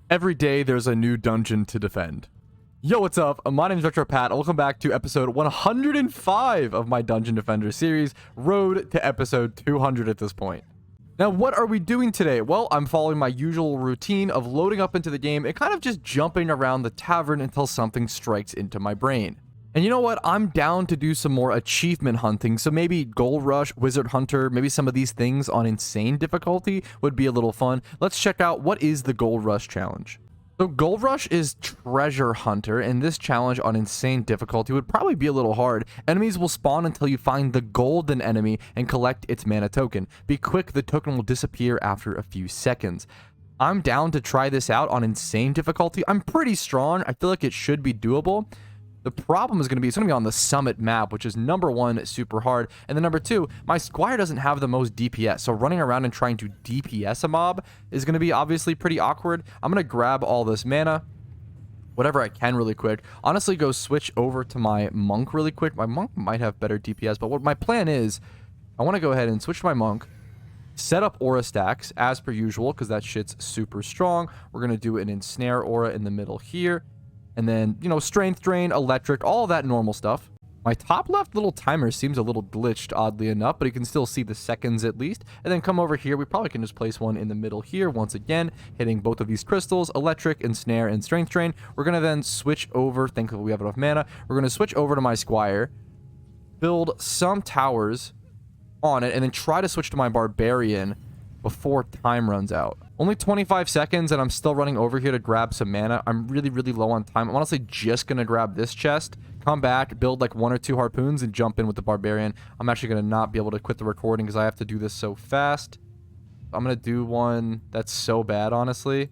Every day there's a new dungeon to defend. Yo, what's up? My name is Retro Pat. Welcome back to episode 105 of my Dungeon Defender series, road to episode 200 at this point. Now, what are we doing today? Well, I'm following my usual routine of loading up into the game and kind of just jumping around the tavern until something strikes into my brain. And you know what? I'm down to do some more achievement hunting, so maybe Gold Rush, Wizard Hunter, maybe some of these things on insane difficulty would be a little fun. Let's check out what is the Gold Rush challenge. So Gold Rush is Treasure Hunter, and this challenge on insane difficulty would probably be a little hard. Enemies will spawn until you find the golden enemy and collect its mana token. Be quick, the token will disappear after a few seconds. I'm down to try this out on insane difficulty. I'm pretty strong. I feel like it should be doable. The problem is going to be, it's going to be on the summit map, which is number one, super hard. And then number two, my squire doesn't have the most DPS. So running around and trying to DPS a mob is going to be obviously pretty awkward. I'm going to grab all this mana, whatever I can really quick. Honestly, go switch over to my monk really quick. My monk might have better DPS, but what my plan is, I want to go ahead and switch to my monk, set up aura stacks as per usual, because that shit's super strong. We're going to do an ensnare aura in the middle here. And then, you know, strength drain, electric, all that normal stuff. My top left little timer seems a little glitched, oddly enough, but you can still see the seconds at least. And then come over here. We probably can just place one in the middle here once again, hitting both of these crystals, electric, ensnare, and strength drain. We're going to then switch over. Thankfully, we have enough mana. We're going to switch over to my squire, build some towers on it, and then try to switch to my barbarian before time runs out. Only 25 seconds and I'm still running over here to grab some mana. I'm really low on time. I'm honestly just gonna grab this chest, come back, build like 1 or 2 harpoons, and jump in with the barbarian. I'm actually gonna not be able to quit the recording because I have to do this so fast. I'm gonna do one that's so bad, honestly,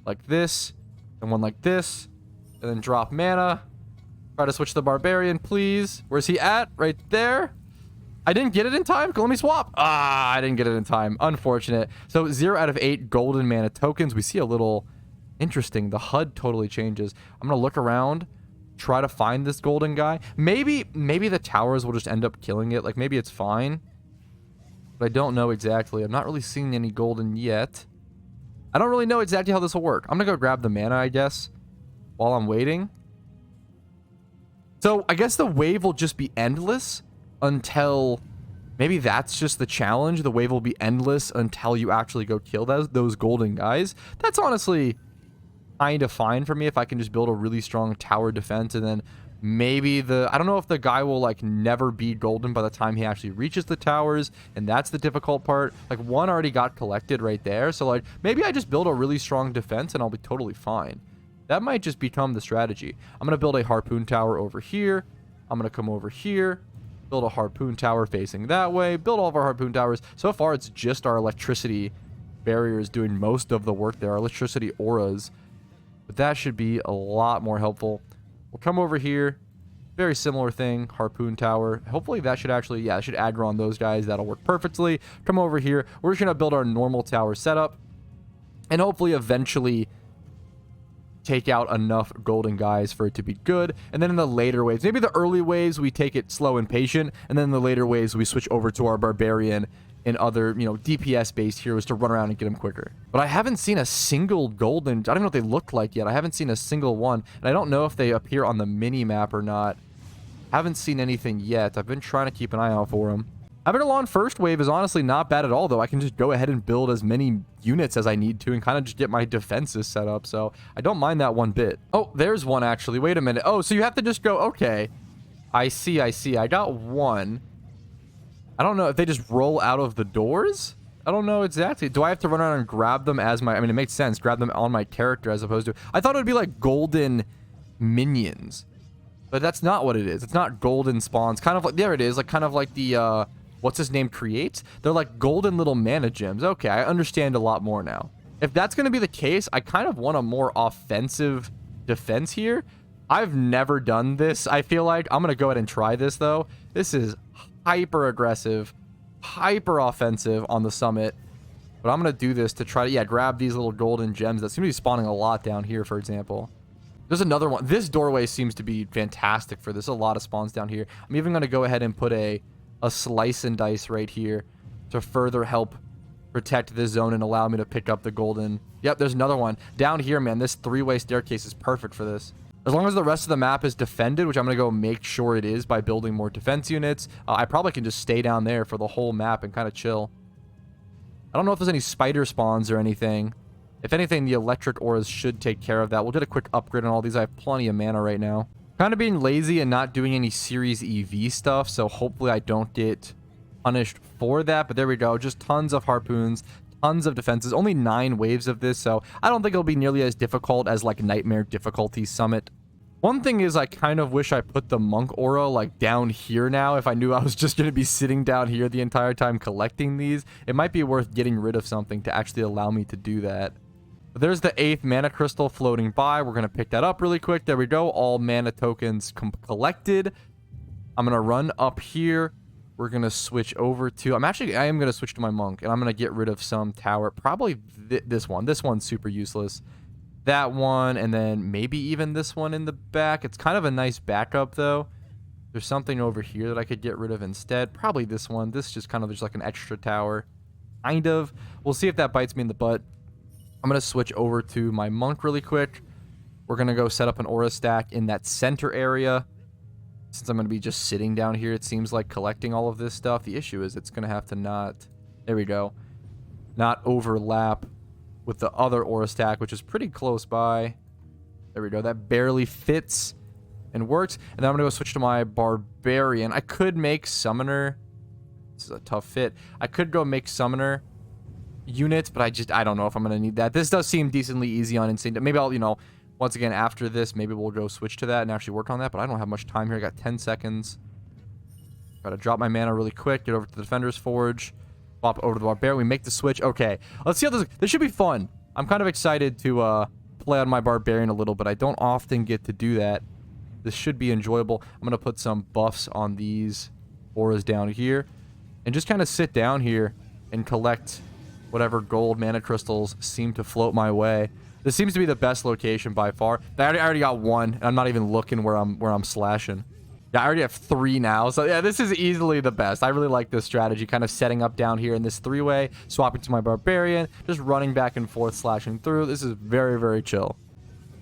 like this, and one like this, and then drop mana. Try to switch to the barbarian, please. Where's he at? Right there. I didn't get it in time. Let me swap. I didn't get it in time. Unfortunate. So 0 out of 8 golden mana tokens. We see a little interesting. The HUD totally changes. I'm going to look around, try to find this golden guy. Maybe the towers will just end up killing it. Like, maybe it's fine. But I don't know exactly. I'm not really seeing any golden yet. I don't really know exactly how this will work. I'm going to go grab the mana, I guess, while I'm waiting. So I guess the wave will just be endless until, maybe that's just the challenge. The wave will be endless until you actually go kill those golden guys. That's honestly kind of fine for me if I can just build a really strong tower defense, and then maybe I don't know if the guy will like never be golden by the time he actually reaches the towers, and that's the difficult part. Like, one already got collected right there, so like maybe I just build a really strong defense and I'll be totally fine. That might just become the strategy. I'm gonna build a harpoon tower over here. I'm gonna come over here, build a harpoon tower facing that way, build all of our harpoon towers. So far, it's just our electricity barriers doing most of the work there, our electricity auras. But that should be a lot more helpful. We'll come over here, very similar thing, harpoon tower. Hopefully that should actually, yeah, it should aggro on those guys. That'll work perfectly. Come over here. We're just going to build our normal tower setup, and hopefully eventually take out enough golden guys for it to be good. And then in the later waves, maybe the early waves we take it slow and patient, and then in the later waves we switch over to our barbarian and other, you know, DPS based heroes to run around and get them quicker. But I haven't seen a single golden, I don't know what they look like yet. I haven't seen a single one, and I don't know if they appear on the mini map or not. Haven't seen anything yet. I've been trying to keep an eye out for them. Having a long first wave is honestly not bad at all, though. I can just go ahead and build as many units as I need to and kind of just get my defenses set up, so I don't mind that one bit. Oh, there's one, actually. Wait a minute. Oh, so you have to just go, okay. I see. I got one. I don't know if they just roll out of the doors. I don't know exactly. Do I have to run around and grab them as my... I mean, it makes sense. Grab them on my character as opposed to... I thought it would be like golden minions, but that's not what it is. It's not golden spawns. Kind of like... There it is. Like, kind of like the... what's his name creates? They're like golden little mana gems. Okay, I understand a lot more now. If that's going to be the case, I kind of want a more offensive defense here. I've never done this, I feel like. I'm going to go ahead and try this, though. This is hyper aggressive, hyper offensive on the summit. But I'm going to do this to try to, yeah, grab these little golden gems that seem to be spawning a lot down here, for example. There's another one. This doorway seems to be fantastic for this. A lot of spawns down here. I'm even going to go ahead and put a slice and dice right here to further help protect this zone and allow me to pick up the golden Yep, there's another one. Down here, man, this three-way staircase is perfect for this. As long as the rest of the map is defended, which I'm going to go make sure it is by building more defense units, I probably can just stay down there for the whole map and kind of chill. I don't know if there's any spider spawns or anything. If anything, the electric auras should take care of that. We'll do a quick upgrade on all these. I have plenty of mana right now. Kind of being lazy and not doing any Series EV stuff, so hopefully I don't get punished for that. But there we go. Just tons of harpoons, tons of defenses. Only 9 waves of this, so I don't think it'll be nearly as difficult as like Nightmare Difficulty Summit. One thing is I kind of wish I put the monk aura like down here now. If I knew I was just going to be sitting down here the entire time collecting these, it might be worth getting rid of something to actually allow me to do that. But there's the 8th mana crystal floating by. We're going to pick that up really quick. There we go. All mana tokens collected. I'm going to run up here. We're going to switch over to... I am going to switch to my monk, and I'm going to get rid of some tower. Probably this one. This one's super useless. That one, and then maybe even this one in the back. It's kind of a nice backup, though. There's something over here that I could get rid of instead. Probably this one. This is just kind of just like an extra tower. Kind of. We'll see if that bites me in the butt. I'm going to switch over to my monk really quick. We're going to go set up an aura stack in that center area. Since I'm going to be just sitting down here, it seems like collecting all of this stuff. The issue is it's going to have to not... There we go. Not overlap with the other aura stack, which is pretty close by. There we go. That barely fits and works. And then I'm going to go switch to my Barbarian. I could make Summoner. This is a tough fit. I could go make Summoner units, but I don't know if I'm going to need that. This does seem decently easy on Insane. Maybe I'll, once again, after this, maybe we'll go switch to that and actually work on that, but I don't have much time here. I got 10 seconds. Got to drop my mana really quick, get over to the Defender's Forge. Swap over to the Barbarian. We make the switch. Okay, let's see how this should be fun. I'm kind of excited to play on my Barbarian a little bit. I don't often get to do that. This should be enjoyable. I'm going to put some buffs on these auras down here and just kind of sit down here and collect whatever gold mana crystals seem to float my way. This seems to be the best location by far. I already got one, and I'm not even looking where I'm slashing. Yeah, I already have 3 now. So yeah, this is easily the best. I really like this strategy, kind of setting up down here in this 3-way, swapping to my Barbarian, just running back and forth, slashing through. This is very, very chill.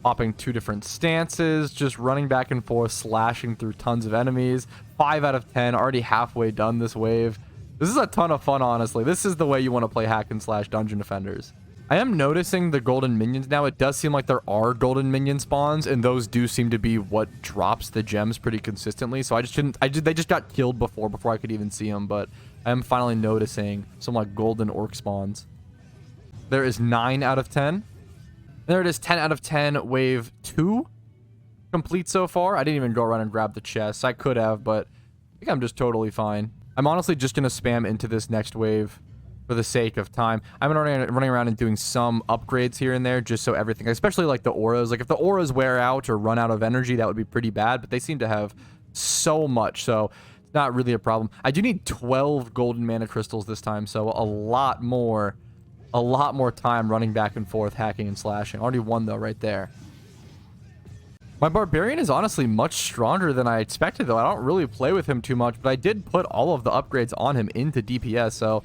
Popping 2 different stances, just running back and forth, slashing through tons of enemies. 5 out of 10, already halfway done this wave. This is a ton of fun, honestly. This is the way you want to play hack and slash Dungeon Defenders. I am noticing the golden minions now. It does seem like there are golden minion spawns, and those do seem to be what drops the gems pretty consistently. So they just got killed before I could even see them, but I am finally noticing some like golden orc spawns. There is 9 out of 10. There it is, 10 out of 10, wave 2 complete so far. I didn't even go around and grab the chests. I could have, but I think I'm just totally fine. I'm honestly just going to spam into this next wave for the sake of time. I'm running around and doing some upgrades here and there just so everything, especially like the auras. Like if the auras wear out or run out of energy, that would be pretty bad, but they seem to have so much, so it's not really a problem. I do need 12 golden mana crystals this time, so a lot more time running back and forth, hacking and slashing. Already won though right there. My Barbarian is honestly much stronger than I expected though. I don't really play with him too much, but I did put all of the upgrades on him into DPS, so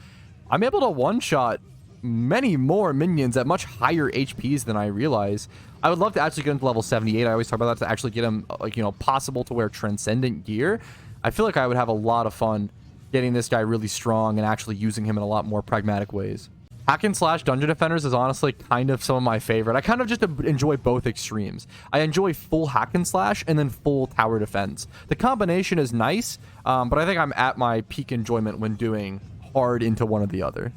I'm able to one-shot many more minions at much higher HPs than I realize. I would love to actually get him to level 78. I always talk about that, to actually get him, like, possible to wear Transcendent gear. I feel like I would have a lot of fun getting this guy really strong and actually using him in a lot more pragmatic ways. Hack and slash Dungeon Defenders is honestly kind of some of my favorite. I kind of just enjoy both extremes. I enjoy full hack and slash and then full tower defense. The combination is nice, but I think I'm at my peak enjoyment when doing hard into one or the other.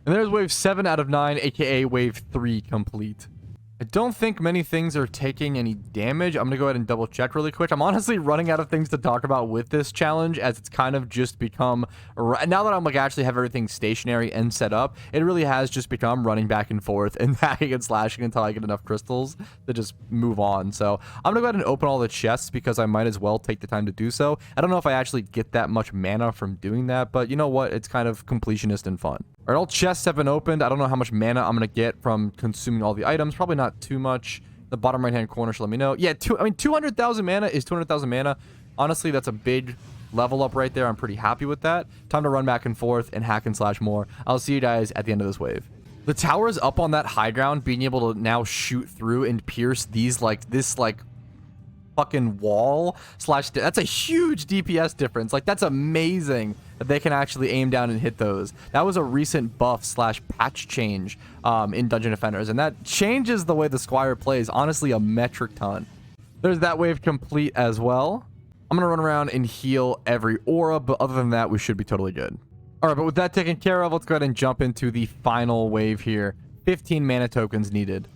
And there's wave 7 out of 9, aka wave 3 complete. I don't think many things are taking any damage. I'm gonna go ahead and double check really quick. I'm honestly running out of things to talk about with this challenge, as it's kind of just become, now that I'm like actually have everything stationary and set up, it really has just become running back and forth and hacking and slashing until I get enough crystals to just move on. So I'm gonna go ahead and open all the chests because I might as well take the time to do so. I don't know if I actually get that much mana from doing that, but you know what? It's kind of completionist and fun. All right, all chests have been opened. I don't know how much mana I'm going to get from consuming all the items. Probably not too much. The bottom right-hand corner should let me know. Yeah, 200,000 mana is 200,000 mana. Honestly, that's a big level up right there. I'm pretty happy with that. Time to run back and forth and hack and slash more. I'll see you guys at the end of this wave. The tower is up on that high ground, being able to now shoot through and pierce these this fucking wall slash. That's a huge DPS difference. Like, that's amazing that they can actually aim down and hit those. That was a recent buff slash patch change in Dungeon Defenders, and that changes the way the Squire plays, honestly, a metric ton. There's that wave complete as well. I'm gonna run around and heal every aura, but other than that, we should be totally good. All right, but with that taken care of, let's go ahead and jump into the final wave here. 15 mana tokens needed.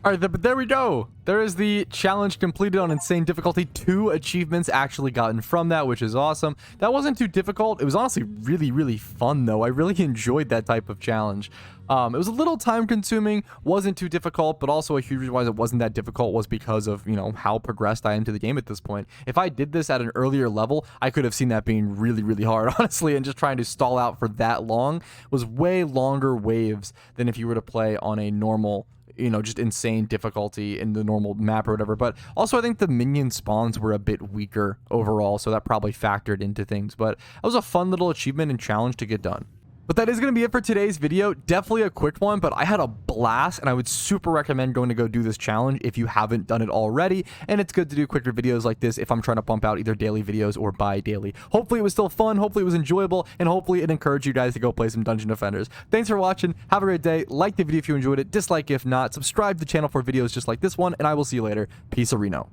All right, but there we go. There is the challenge completed on insane difficulty. 2 achievements actually gotten from that, which is awesome. That wasn't too difficult. It was honestly really, really fun, though. I really enjoyed that type of challenge. It was a little time consuming, wasn't too difficult, but also a huge reason why it wasn't that difficult was because of, you know, how progressed I am to the game at this point. If I did this at an earlier level, I could have seen that being really, really hard, honestly, and just trying to stall out for that long was way longer waves than if you were to play on a normal, you know, just insane difficulty in the normal map or whatever. But also I think the minion spawns were a bit weaker overall, so that probably factored into things. But it was a fun little achievement and challenge to get done. But that is going to be it for today's video. Definitely a quick one, but I had a blast, and I would super recommend going to go do this challenge if you haven't done it already. And it's good to do quicker videos like this if I'm trying to pump out either daily videos or bi-daily. Hopefully it was still fun, hopefully it was enjoyable, and hopefully it encouraged you guys to go play some Dungeon Defenders. Thanks for watching. Have a great day. Like the video if you enjoyed it. Dislike if not. Subscribe to the channel for videos just like this one, and I will see you later. Peace, Reno.